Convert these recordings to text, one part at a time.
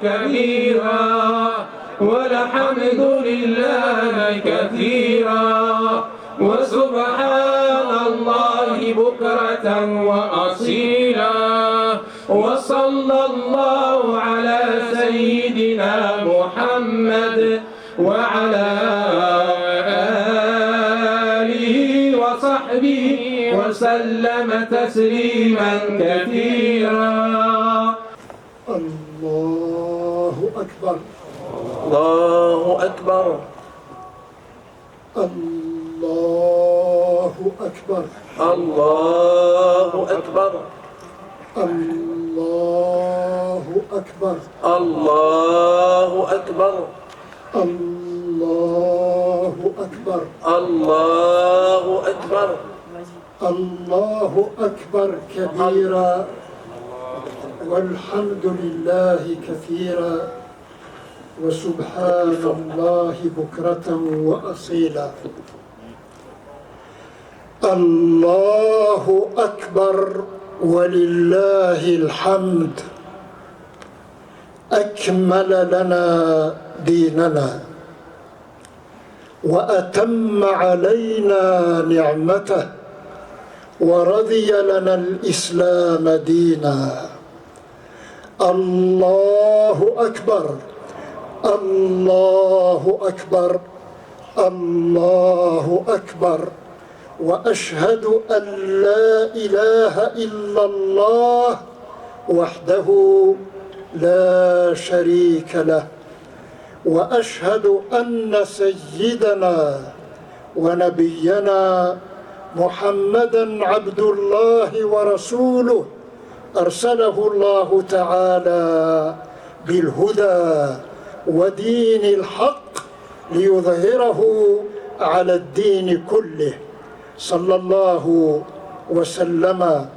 كبيرا والحمد لله كثيرا وسبحان الله بكرة وأصيلا وصلى الله على سيدنا محمد وعلى آله وصحبه وسلم تسليما كثيرا. الله أكبر الله أكبر الله أكبر الله أكبر الله أكبر الله أكبر الله أكبر الله أكبر الله أكبر كبيرا والحمد لله كثيرا وسبحان الله بكرة وأصيلا. الله أكبر ولله الحمد أكمل لنا ديننا وأتم علينا نعمته ورضي لنا الإسلام دينا. الله أكبر الله أكبر الله أكبر وأشهد أن لا إله إلا الله وحده لا شريك له وأشهد أن سيدنا ونبينا محمدًا عبد الله ورسوله أرسله الله تعالى بالهدى ودين الحق ليظهره على الدين كله صلى الله وسلم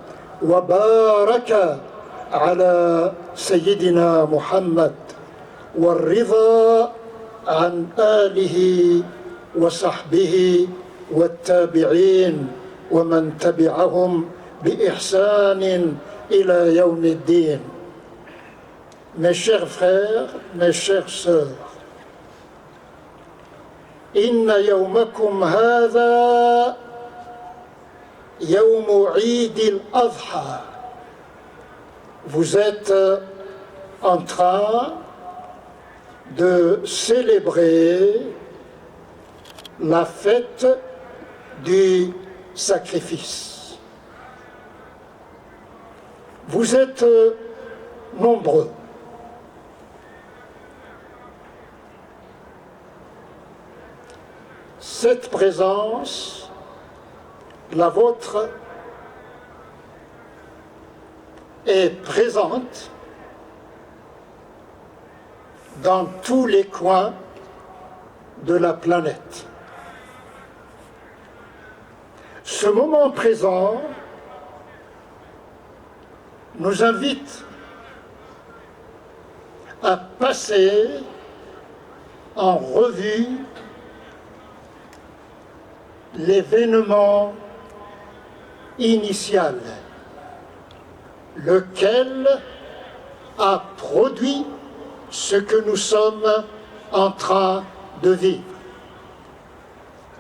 وبارك على سيدنا محمد والرضا عن آله وصحبه والتابعين ومن تبعهم بإحسان إلى يوم الدين. Mes chers frères, mes chères sœurs, إن يومكم هذا يوم عيد الأضحى. Vous êtes en train de célébrer la fête du sacrifice. Vous êtes nombreux. Cette présence, la vôtre, est présente dans tous les coins de la planète. Ce moment présent nous invite à passer en revue l'événement initial, lequel a produit ce que nous sommes en train de vivre.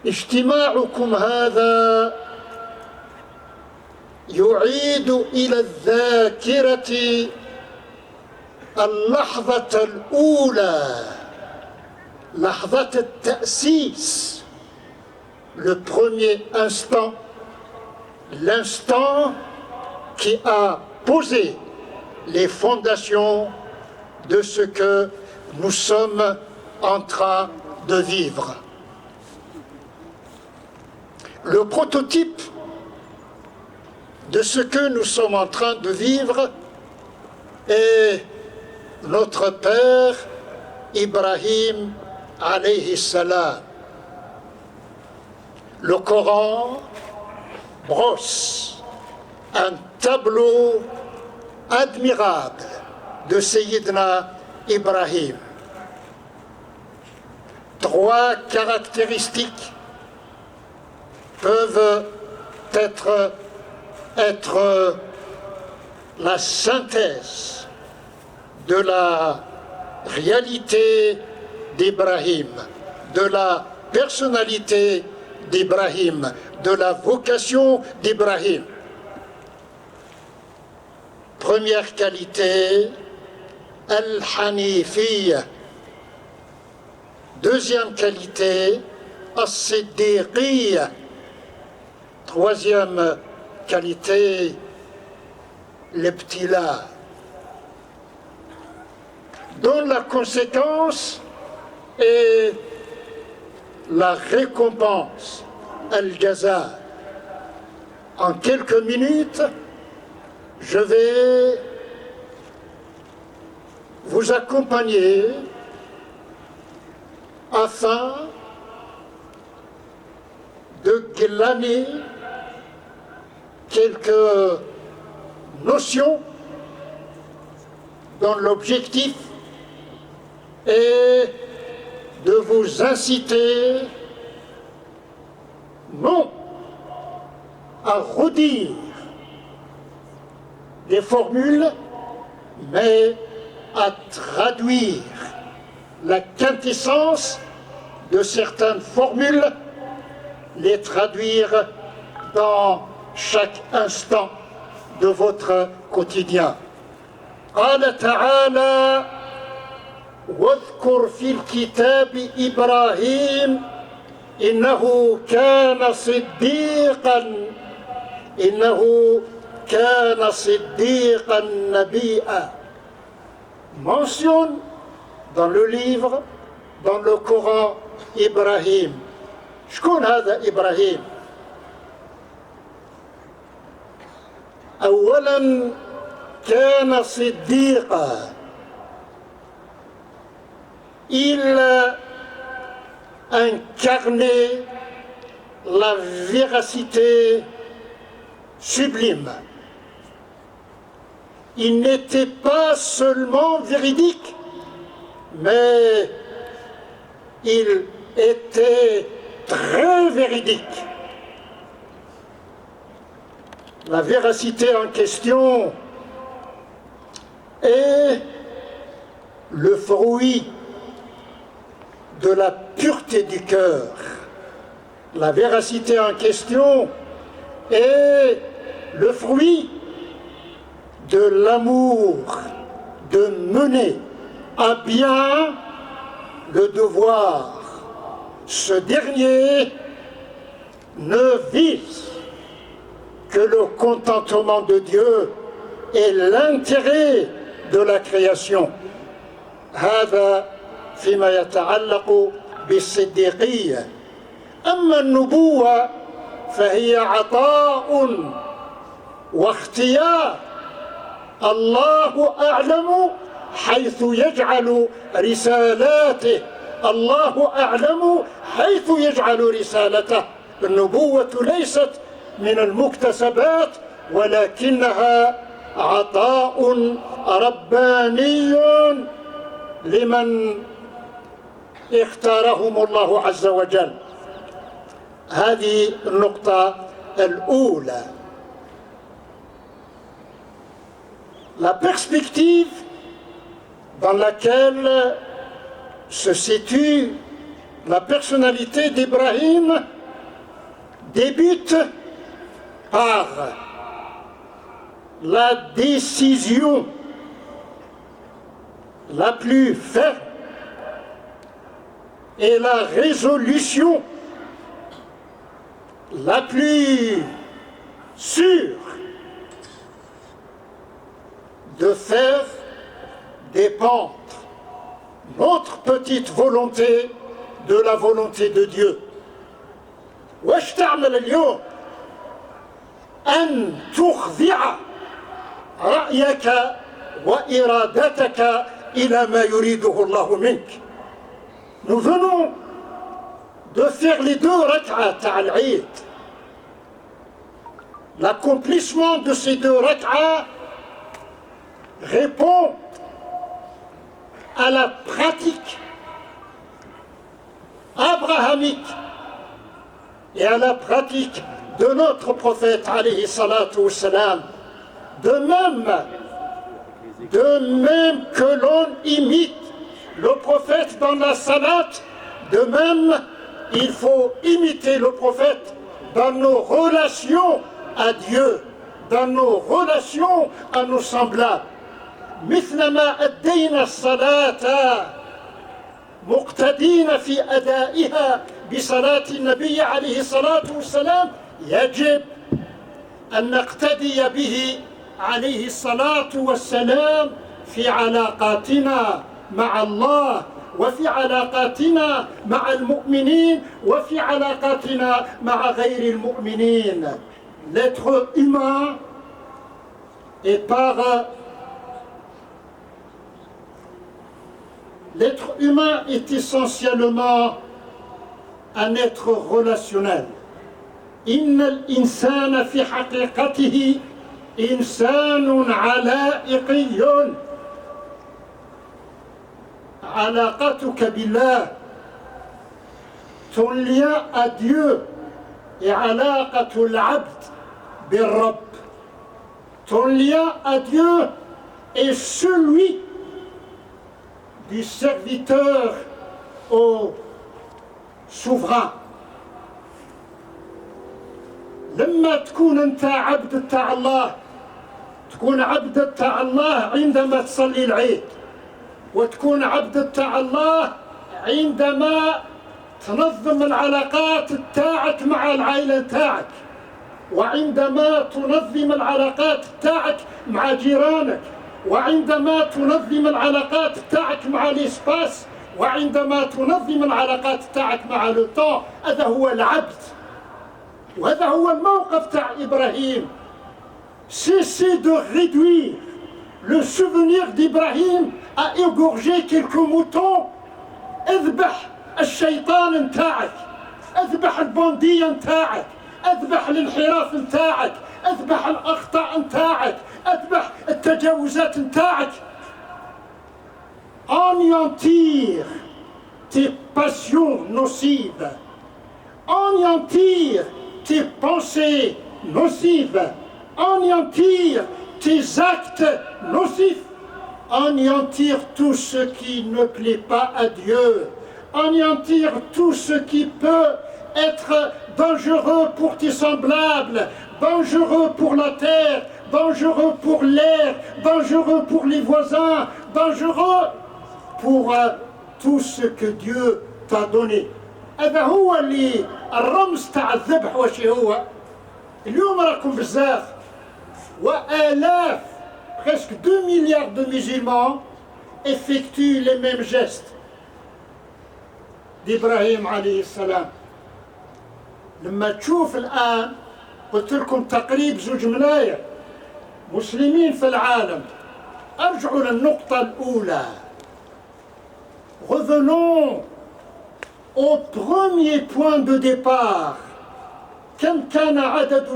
اجتماعكم هذا يعيد إلى الذاكرة اللحظة الأولى، لحظة التأسيس، le premier instant, l'instant qui a posé les fondations de ce que nous sommes en train de vivre. Le prototype de ce que nous sommes en train de vivre est notre père Ibrahim alayhi salam. Le Coran brosse un tableau admirable de Sayyidina Ibrahim. 3 caractéristiques peuvent être la synthèse de la réalité d'Ibrahim, de la personnalité d'Ibrahim, de la vocation d'Ibrahim. Première qualité, Al-Hanifiyya. Deuxième qualité, As-Siddiqiyya. Troisième qualité, l'Ibtila. Dont la conséquence est la récompense, Al-Jaza. En quelques minutes, je vais vous accompagner afin de glaner quelques notions dont l'objectif est de vous inciter non à redire des formules, mais à traduire la quintessence de certaines formules, les traduire dans chaque instant de votre quotidien. قال تعالى واذكر في الكتاب إبراهيم إنه كان صديقا نبيا. Mentionne dans le livre, dans le Coran, Ibrahim. شكون هذا إبراهيم؟ أولاً كان صديقا. Il incarnait la véracité sublime. Il n'était pas seulement véridique, mais il était très véridique. La véracité en question est le fruit de la pureté du cœur. La véracité en question est le fruit de l'amour de mener à bien le devoir. Ce dernier ne vise que le contentement de Dieu et l'intérêt de la création. هذا فيما يتعلق بالصديقية. أما النبوة فهي عطاء واختيار. الله أعلم حيث يجعل رسالاته. الله أعلم حيث يجعل رسالته. النبوة ليست من المكتسبات ولكنها عطاء رباني لمن اختارهم الله عز وجل. هذه النقطة الأولى. La perspective dans laquelle se situe la personnalité d'Ibrahim débute par la décision la plus ferme et la résolution la plus sûre de faire dépendre notre petite volonté de la volonté de Dieu. واش تعمل اليوم أن تخضع رأيك وإرادتك إلى ما يريده الله منك. Nous venons de faire les 2 rak'ah تاع العيد. L'accomplissement de ces 2 rak'ah répond à la pratique abrahamique et à la pratique de notre prophète alayhi salatu wassalam. De même que l'on imite le prophète dans la salat, de même il faut imiter le prophète dans nos relations à Dieu, dans nos relations à nos semblables. مثلما أدينا الصلاة مقتدين في أدائها بصلاة النبي عليه الصلاة والسلام يجب أن نقتدي به عليه الصلاة والسلام في علاقاتنا مع الله وفي علاقاتنا مع المؤمنين وفي علاقاتنا مع غير المؤمنين. L'être humain est L'être humain est essentiellement un être relationnel. إن الإنسان في حقيقته إنسان علائقي. علاقتك بالله, ton lien à Dieu est علاقة العبد بالرب. Ton lien à Dieu est celui du serviteur au souverain. لما تكون أنت عبد تاع الله, تكون عبد تاع الله عندما تصلي العيد, وتكون عبد تاع الله عندما تنظم العلاقات تاعك مع العائلة تاعك, وعندما تنظم العلاقات تاعك مع جيرانك, وعندما تنظم العلاقات تاعك مع الإسباس, وعندما تنظم العلاقات تاعك مع لوطون. هذا هو العبد, وهذا هو الموقف تاع إبراهيم. Cessez de réduire le souvenir d'Ibrahim à égorger quelques moutons. اذبح الشيطان نتاعك, اذبح البوندية نتاعك, اذبح الانحراف نتاعك, اذبح الأخطاء نتاعك, اذبح التجاوزات نتاعك. Anéantir tes passions nocives, anéantir tes pensées nocives, anéantir tes actes nocifs, anéantir tout ce qui ne plaît pas à Dieu, anéantir tout ce qui peut être dangereux pour tes semblables, dangereux pour la terre, dangereux pour l'air, dangereux pour les voisins, dangereux pour tout ce que Dieu t'a donné. هذا هو اللي الرمز تاع الذبح. واش هو اليوم؟ راكم بزاف وآلاف, presque 2 milliards de musulmans effectuent les mêmes gestes d'Ibrahim عليه السلام. لما تشوف الآن, قلت لكم تقريب 2 ملايين مسلمين في العالم. أرجعوا للنقطة الأولى. Revenons au premier point de départ. كم كان عدد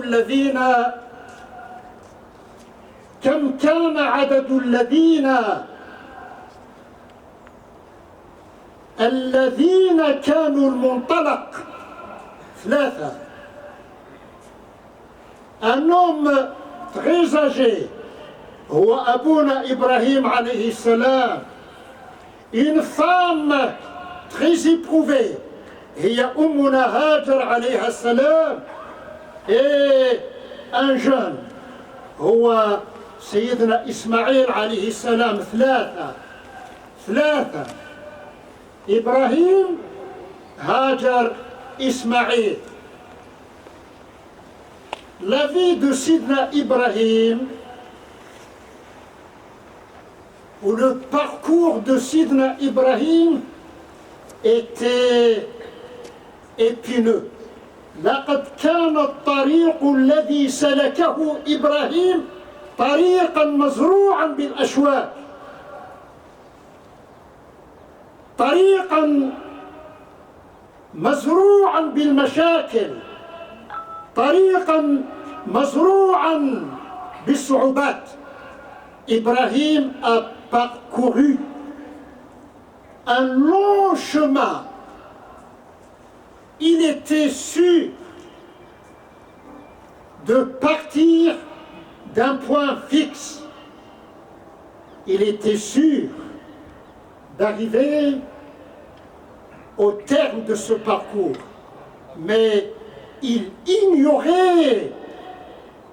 الذين كانوا المنطلق 3. Un homme très âgé, هو أبونا إبراهيم عليه السلام. Une femme très éprouvée, هي أمنا هاجر عليها السلام. Et un jeune, هو سيدنا إسماعيل عليه السلام. 3. إبراهيم, هاجر, إسماعيل. La vie de Sidna Ibrahim, ou le parcours de Sidna Ibrahim, était épineux. لقد كان الطريق الذي سلكه إبراهيم طريقا مزروعا بالأشواك، طريقا مزروعا بالمشاكل، طريقا مزروعا بالصعوبات. Ibrahim a parcouru un long chemin. Il était sûr de partir d'un point fixe. Il était sûr d'arriver au terme de ce parcours. Mais il ignorait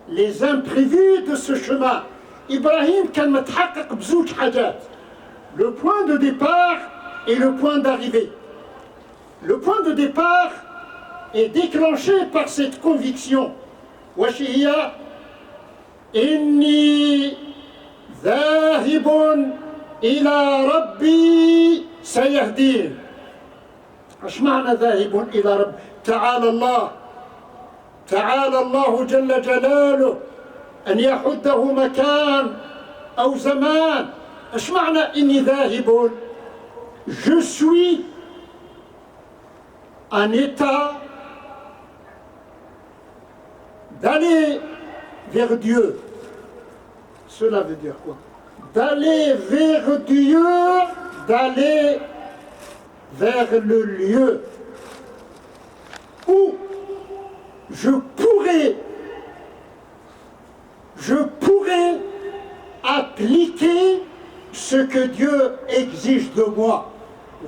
les imprévus de ce chemin. Ibrahim كان متحقق بزوج حاجات. Le point de départ et le point d'arrivée. Le point de départ est déclenché par cette conviction. واش هي؟ إني ذاهب إلى ربي سيهدين. ايش معنى ذاهب إلى رب؟ تعالى الله جل جلاله أن يحده مكان أو زمان. ايش معنى إني ذاهب؟ Je suis en état d'aller vers Dieu. Cela veut dire quoi? D'aller vers Dieu, d'aller vers le lieu où je pourrais appliquer ce que Dieu exige de moi.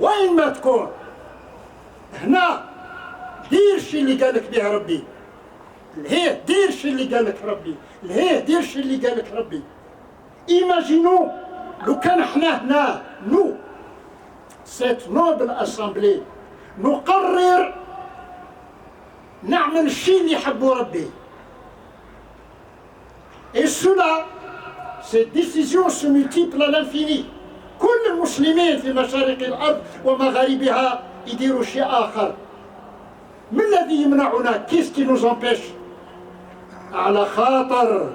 وين ما تكون هنا دير الشيء اللي قالك به ربي، لهيه دير الشيء اللي قالك ربي، لهيه دير الشيء اللي قالك ربي. Imaginons لو كان احنا هنا nous cette noble assemblée نقرر نعمل الشيء اللي يحبه ربي. Et cela, ces décisions se multiplient à l'infini. كل المسلمين في مشارق الأرض ومغاربها يديروا شيء آخر. ما الذي يمنعنا؟ Qu'est-ce qui nous empêche؟ على خاطر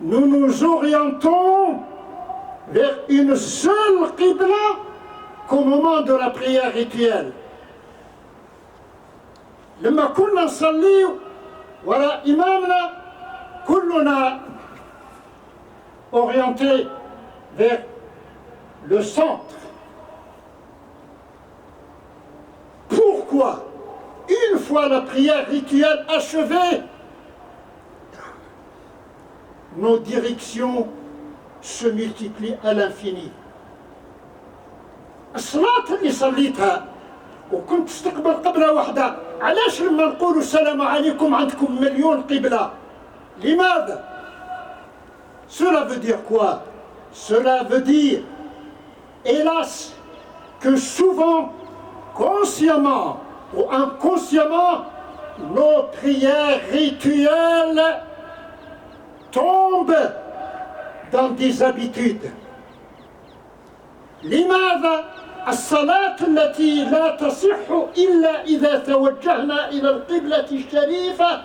nous nous orientons vers une seule qibla qu'au moment de la prière rituelle. لما كنا نصلي وراء إمامنا كلنا orientés vers le centre. Pourquoi, une fois la prière rituelle achevée, nos directions se multiplient à l'infini? الصلاة اللي صليتها وكنت تستقبل قبلة واحدة، علاش لما نقولوا السلام عليكم عندكم مليون قبلة؟ لماذا؟ Cela veut dire quoi? Cela veut dire, hélas, que souvent, consciemment ou inconsciemment, nos prières rituelles tombent dans des habitudes. لماذا؟ الصلاة التي لا تصح إلا إذا توجهنا إلى القبلة الشريفة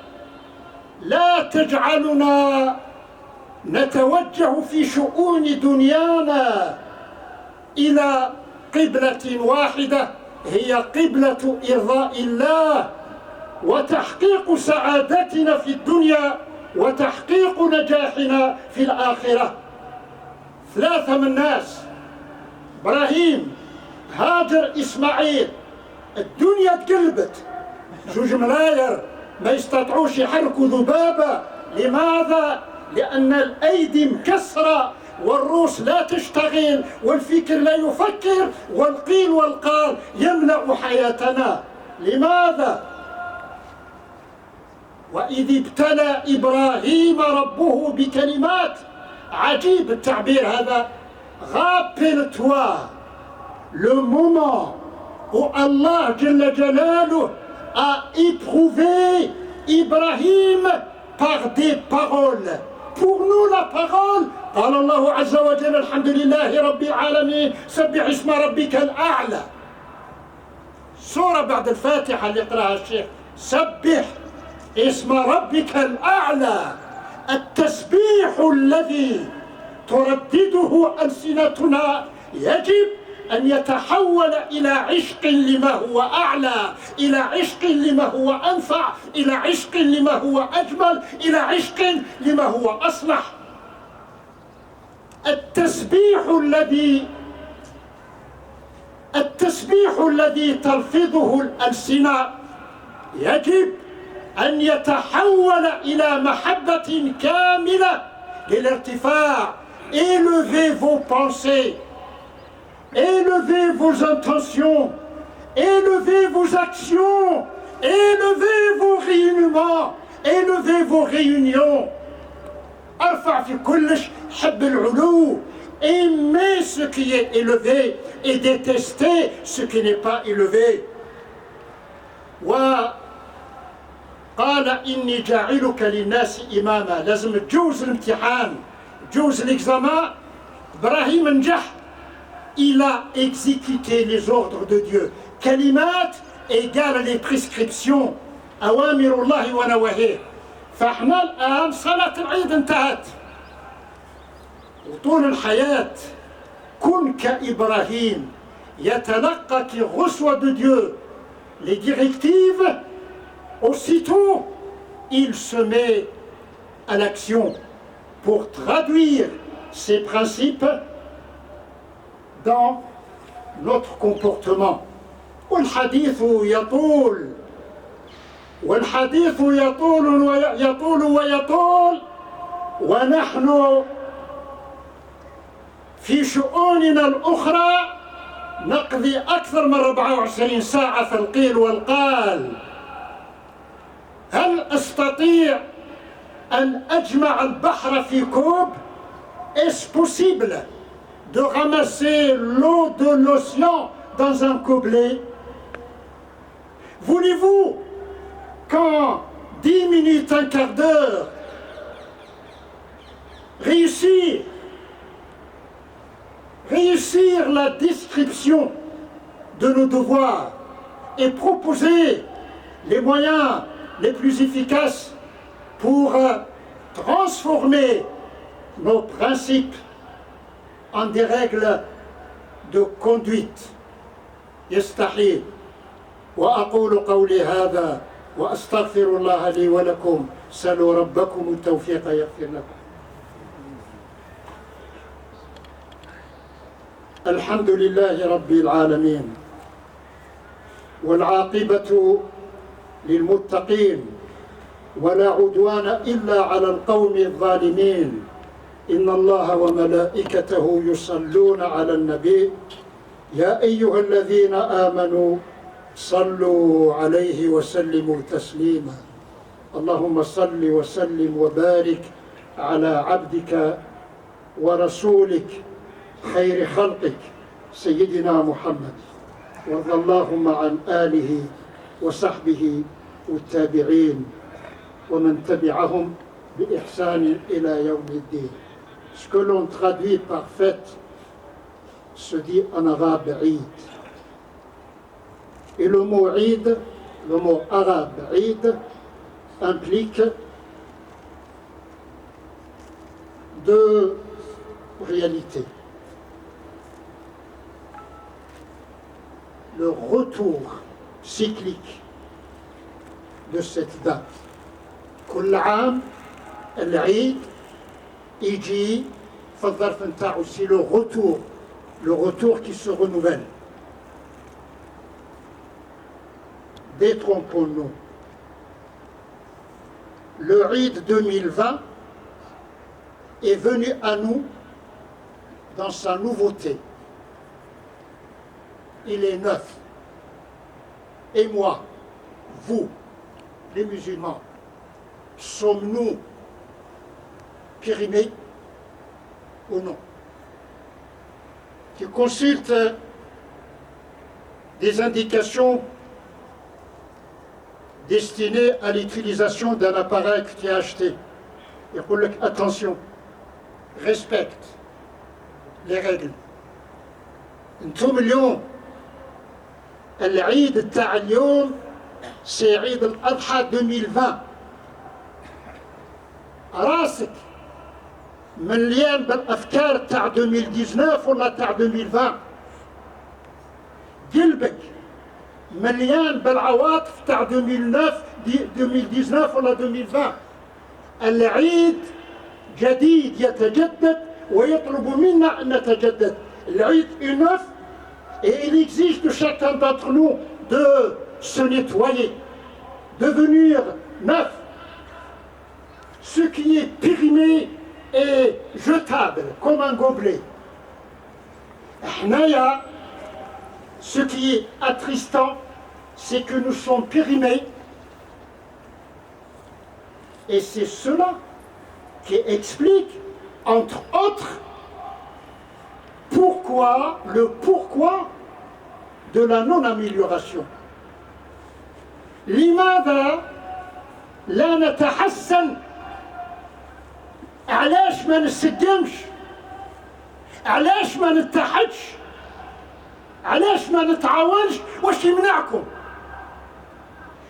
لا تجعلنا نتوجه في شؤون دنيانا إلى قبلة واحدة هي قبلة إرضاء الله وتحقيق سعادتنا في الدنيا وتحقيق نجاحنا في الآخرة. ثلاثة من الناس، إبراهيم، هاجر، إسماعيل، الدنيا تقلبت، جوج ملاير ما يستطيعوش يحركوا ذبابة. لماذا؟ لأن الأيدي مكسرة والروس لا تشتغل والفكر لا يفكر والقيل والقال يملأ حياتنا. لماذا؟ وإذ ابتلى إبراهيم ربه بكلمات، عجيب التعبير هذا. Rappelle-toi le moment où Allah Jalla Jalaluh a éprouvé Ibrahim par des paroles. Pour nous, la parole, قال الله عز وجل الحمد لله رب العالمين سبح اسم ربك الأعلى. سورة بعد الفاتحة اللي يقراها الشيخ سبح اسم ربك الأعلى. التسبيح الذي تردده ألسنتنا يجب أن يتحول إلى عشق لما هو أعلى، إلى عشق لما هو أنفع، إلى عشق لما هو أجمل، إلى عشق لما هو أصلح. التسبيح الذي تلفظه الألسنة يجب أن يتحول إلى محبة كاملة للارتفاع. Élevez vos pensées, élevez vos intentions, élevez vos actions, élevez vos réunions, élevez vos réunions. ارفع في كلش حب العلو. Aimez ce qui est élevé et détestez ce qui n'est pas élevé. وقال إني جاعلك للناس إماما. لازم تجوز الامتحان، تجوز l'examen. إبراهيم نجح. Il a exécuté les ordres de Dieu. كلمات égale les prescriptions. أوامر الله ونواهيه. فاحنا الآن صلاة العيد انتهت، وطول الحياة كن كإبراهيم يتلقى qui reçoit de Dieu les directives. Aussitôt il se met à l'action pour traduire ces principes dans notre comportement. والحديث يطول والحديث يطول ويطول ونحن في شؤوننا الأخرى نقضي أكثر من 24 ساعة في القيل والقال. هل أستطيع أن أجمع البحر في كوب؟ Est-ce possible de ramasser l'eau de l'océan dans un gobelet? Voulez-vous qu'en 10 minutes, un quart d'heure, réussir la description de nos devoirs et proposer les moyens les plus efficaces pour transformer nos principes en des règles de conduite. يستحيل. وأقول قولي هذا وأستغفر الله لي ولكم. سلوا ربكم التوفيق يغفر لكم. الحمد لله رب العالمين والعاقبة للمتقين ولا عدوان إلا على القوم الظالمين. إن الله وملائكته يصلون على النبي يا أيها الذين آمنوا صلوا عليه وسلموا تسليما. اللهم صل وسلم وبارك على عبدك ورسولك خير خلقك سيدنا محمد، وارض اللهم عن آله وصحبه والتابعين ومن تبعهم بإحسان إلى يوم الدين. Ce que l'on traduit par fête se dit en arabe Eid. Et le mot Eid, le mot arabe Eid, implique deux réalités. Le retour cyclique de cette date. كل عام العيد يجي في الظرف نتاعو سي le retour qui se renouvelle. Détrompons-nous. Le Eid 2020 est venu à nous dans sa nouveauté. Il est neuf. Et moi, vous, les musulmans, sommes-nous périmés ou non? Qui consulte des indications destinées à l'utilisation d'un appareil que tu as acheté. Et pour le, attention, respecte les règles. انتم اليوم العيد تاع اليوم سي عيد الأضحى 2020. راسك مليان بالأفكار تاع 2019 ولا تاع 2020. قلبك مليان بالعواطف تاع 2019 ولا 2020. العيد جديد يتجدد ويطلب منا أن نتجدد. العيد est neuf et il exige de chacun d'entre nous de se nettoyer, devenir neuf. Ce qui est périmé est jetable comme un gobelet. Hnaya, ce qui est attristant, c'est que nous sommes périmés. Et c'est cela qui explique, entre autres, le pourquoi de la non-amélioration. لماذا لا نتحسن؟ علاش ما نسقمش؟ علاش ما نتحدش؟ علاش ما نتعاونش؟ واش يمنعكم؟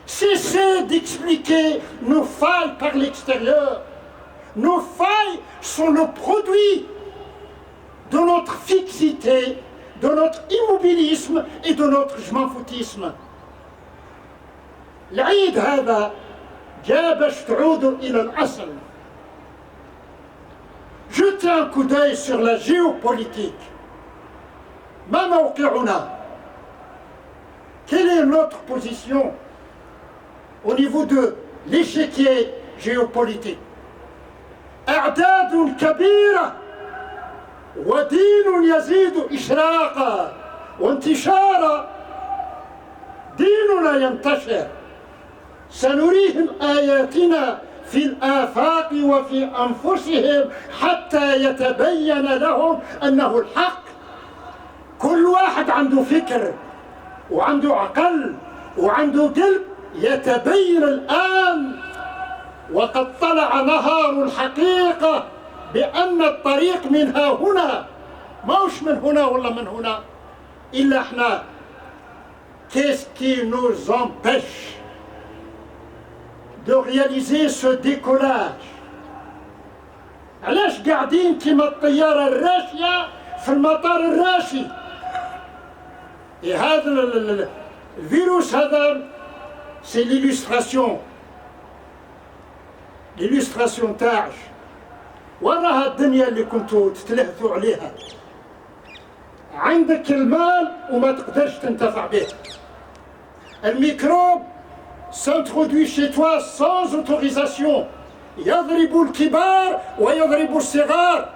Cessez d'expliquer nos failles par l'extérieur. Nos failles sont le produit de notre fixité, de notre immobilisme et de notre je m'en foutisme. العيد هذا جاء باش تعودوا إلى الأصل. Jetez un coup d'œil sur la géopolitique. ما موقعنا؟ Quelle est notre position au niveau de l'échiquier géopolitique? أعداد كبيرة ودين يزيد إشراقا وانتشارا. ديننا ينتشر. سنريهم آياتنا في الآفاق وفي أنفسهم حتى يتبين لهم أنه الحق. كل واحد عنده فكر وعنده عقل وعنده قلب يتبين الآن، وقد طلع نهار الحقيقة بأن الطريق منها هنا، ماوش من هنا ولا من هنا، إلا احنا. Qu'est-ce qui nous empêche de réaliser ce décollage؟ علاش قاعدين كيما الطيارة الراشية في المطار الراشي؟ هذا الفيروس هذا c'est l'illustration تاعش. وراها الدنيا اللي كنتوا تتلهثوا عليها. عندك المال وما تقدرش تنتفع به. الميكروب s'introduit chez toi sans autorisation. يضرب الكبار ويضرب الصغار.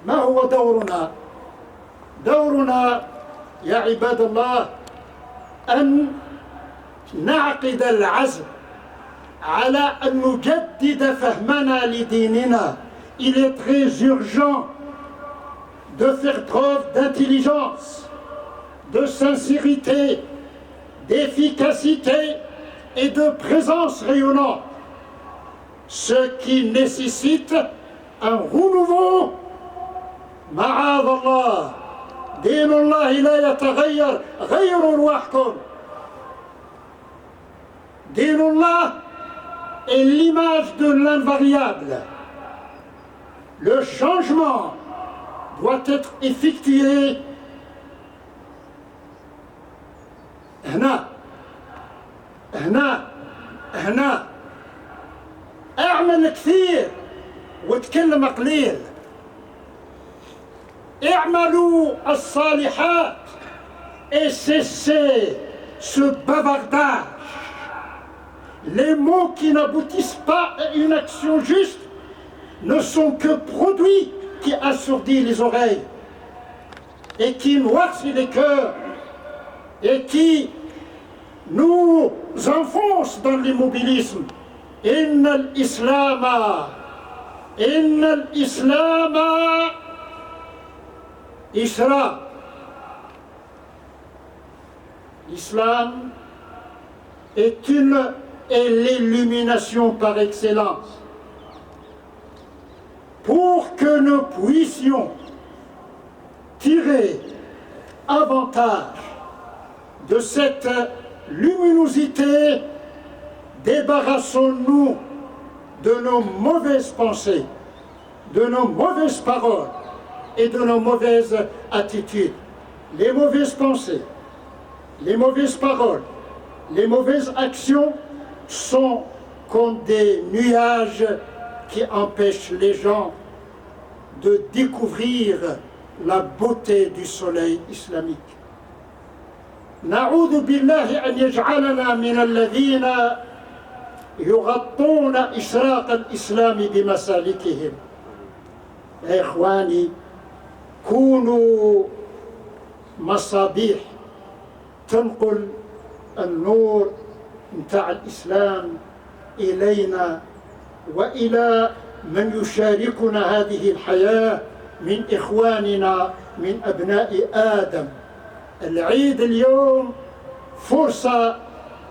ما هو دورنا؟ دورنا يا عباد الله أن نعقد العزم على أن نجدد فهمنا لديننا. Il est très urgent de faire preuve d'intelligence, de sincérité, d'efficacité et de présence rayonnante, ce qui nécessite un renouveau. معاذ الله، دين الله لا يتغير، غيروا رواحكم. دين الله est l'image de l'invariable. Le changement doit être effectué هنا هنا هنا. اعمل كثير وتكلم قليل. اعملوا الصالحات et cessez ce bavardage. Les mots qui n'aboutissent pas à une action juste ne sont que produits qui assourdissent les oreilles et qui noircissent les cœurs et qui nous enfoncent dans l'immobilisme. إن الإسلام إسراء. L'islam est l'illumination par excellence. Pour que nous puissions tirer avantage de cette luminosité, débarrassons-nous de nos mauvaises pensées, de nos mauvaises paroles et de nos mauvaises attitudes. Les mauvaises pensées, les mauvaises paroles, les mauvaises actions sont comme des nuages qui empêchent les gens de découvrir la beauté du soleil islamique. نعوذ بالله أن يجعلنا من الذين يغطون إشراق الإسلام بمسالكهم. يا إخواني، كونوا مصابيح تنقل النور متاع الإسلام إلينا وإلى من يشاركنا هذه الحياة من إخواننا من أبناء آدم. العيد اليوم فرصة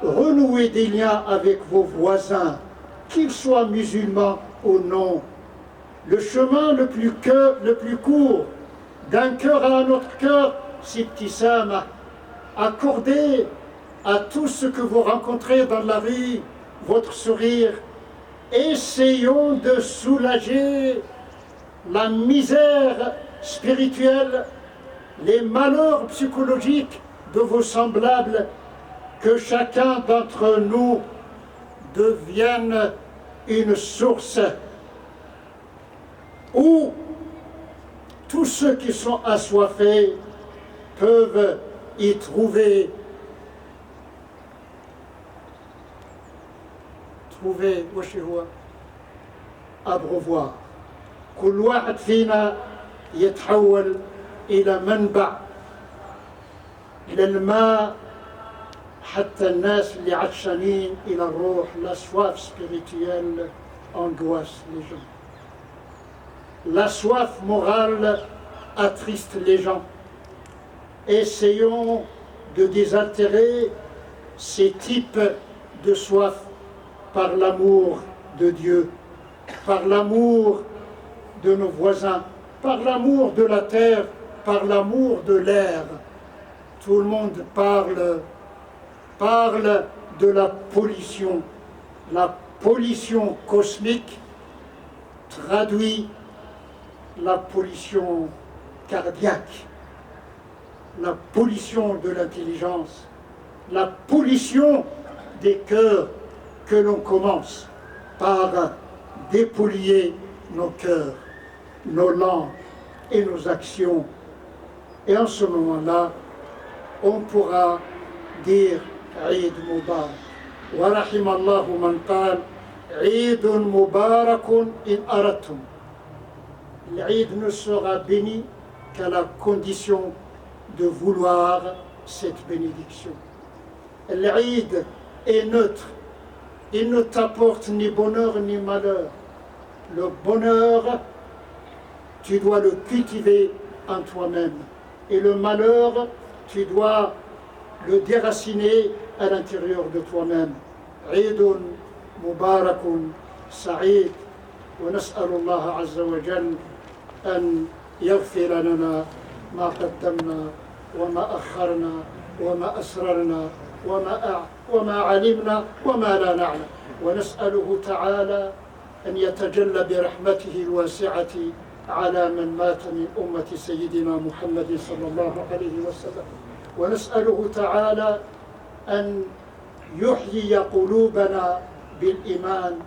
renouer des liens avec vos voisins, qu'ils soient musulmans ou non. Le chemin le plus court d'un cœur à un autre cœur, c'est ibtisama. Accordez à tout ce que vous rencontrez dans la rue votre sourire. Essayons de soulager la misère spirituelle, les malheurs psychologiques de vos semblables, que chacun d'entre nous devienne une source où tous ceux qui sont assoiffés peuvent y trouver وش هو abreuvoir. كل واحد فينا يتحول إلى منبع للماء حتى الناس اللي عطشانين إلى الروح. La soif spirituelle angoisse les gens. La soif morale attriste les gens. Essayons de désaltérer ces types de soif par l'amour de Dieu, par l'amour de nos voisins, par l'amour de la terre, par l'amour de l'air. Tout le monde parle de la pollution cosmique traduit la pollution cardiaque, la pollution de l'intelligence, la pollution des cœurs, que l'on commence par dépolluer nos cœurs, nos langues et nos actions. Et en ce moment-là, on pourra dire Eid Mubarak. Wa rahimallahu man qal Eidun Mubarakun in aratum. L'Eid ne sera béni qu'à la condition de vouloir cette bénédiction. L'Eid est neutre. Il ne t'apporte ni bonheur ni malheur. Le bonheur, tu dois le cultiver en toi-même. Et le malheur, tu dois le déraciner à l'intérieur de toi-même. Eidun Mubarakun Sa'id. ونسأل الله عز وجل أن يغفر لنا ما قدمنا وما أخرنا وما أسررنا وما علمنا وما لا نعلم. ونسأله تعالى أن يتجلى برحمته الواسعة على من مات من أمة سيدنا محمد صلى الله عليه وسلم. ونسأله تعالى أن يحيي قلوبنا بالإيمان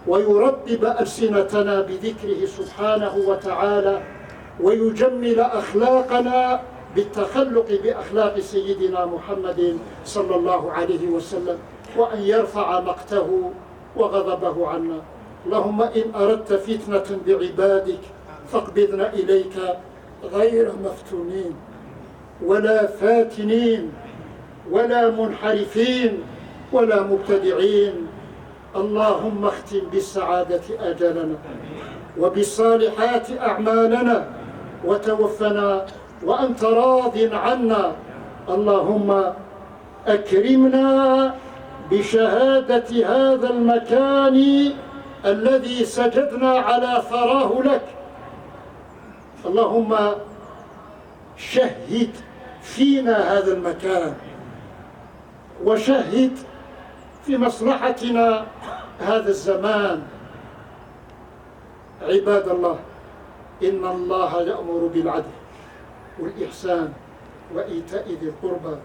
ويرطب ألسنتنا بذكره سبحانه وتعالى ويجمل أخلاقنا بالتخلق بأخلاق سيدنا محمد صلى الله عليه وسلم وأن يرفع مقته وغضبه عنا. اللهم إن أردت فتنة بعبادك فاقبضنا إليك غير مفتونين ولا فاتنين ولا منحرفين ولا مبتدعين. اللهم اختم بالسعادة أجلنا وبالصالحات أعمالنا وتوفنا وأنت راض عنا. اللهم أكرمنا بشهادة هذا المكان الذي سجدنا على ثراه لك. اللهم شهد فينا هذا المكان، وشهد في مصلحتنا هذا الزمان. عباد الله، إن الله يأمر بالعدل والإحسان وإيتاء ذي القربى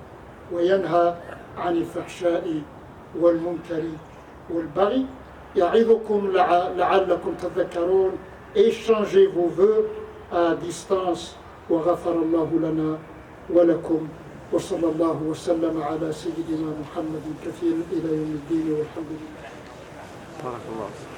وينهى عن الفحشاء والمنكر والبغي يعظكم لعلكم تذكرون. Échangez vos vœux à distance. وغفر الله لنا ولكم وصلى الله وسلم على سيدنا محمد كثير إلى يوم الدين والحمد لله. بارك الله.